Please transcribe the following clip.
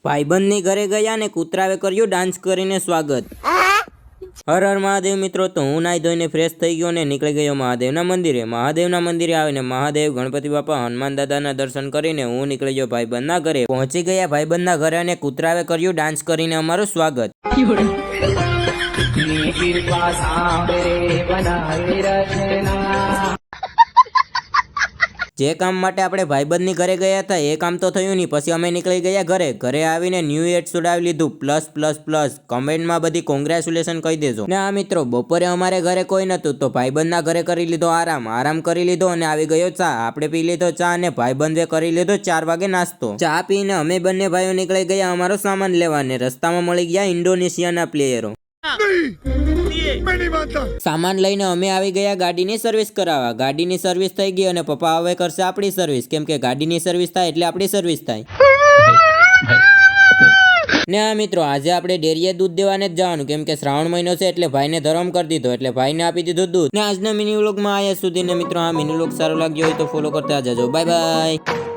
ભાઈબંધની ઘરે ગયા ને કૂતરાવે કર્યું ડાન્સ કરીને સ્વાગત। હર હર મહાદેવ મિત્રો। તો હું નાઈ ધોઈને ફ્રેશ થઈ ગયો ને નીકળી ગયો મહાદેવના મંદિરે। મહાદેવના મંદિરે આવીને મહાદેવ, ગણપતિ બાપા, હનુમાન દાદાના દર્શન કરીને હું નીકળી ગયો ભાઈબંધના ઘરે। પહોંચી ગયા ભાઈબંધના ઘરે અને કૂતરાવે કર્યું ડાન્સ કરીને અમારું સ્વાગત। જે કામ માટે આપણે ભાઈબંધની ઘરે ગયા હતા એ કામ તો થયું નહીં, પછી અમે નીકળી ગયા ઘરે। ઘરે આવીને ન્યૂ યર સુડાવી લીધું +++। કમેન્ટમાં બધી કોંગ્રેચ્યુલેશન કહી દેજો। ને આ મિત્રો બપોરે અમારે ઘરે કોઈ નહોતું તો ભાઈબંધના ઘરે કરી લીધો આરામ કરી લીધો અને આવી ગયો ચા। આપણે પી લીધો ચા અને ભાઈબંધે કરી લીધો 4 વાગે નાસ્તો। ચા પીને અમે બંને ભાઈઓ નીકળી ગયા અમારો સામાન લેવા ને રસ્તામાં મળી ગયા ઇન્ડોનેશિયાના પ્લેયરો। સામાન લઈને અમે આવી ગયા ગાડીની સર્વિસ કરાવવા। ગાડીની સર્વિસ થઈ ગઈ અને પપ્પા હવે કરશે આપણી સર્વિસ, કેમ કે ગાડીની સર્વિસ થાય એટલે આપણી સર્વિસ થાય। ને આ મિત્રો આજે આપણે ડેરીએ દૂધ દેવાને જ જવાનું, કેમ કે શ્રાવણ મહિનો છે એટલે ભાઈને ધરમ કરી દીધો એટલે ભાઈને આપી દીધું દૂધ। ને આજના મિની વ્લોગમાં આયા સુધી ને મિત્રો આ મિની વ્લોગ સારો લાગ્યો હોય તો ફોલો કરતા જજો। Bye bye.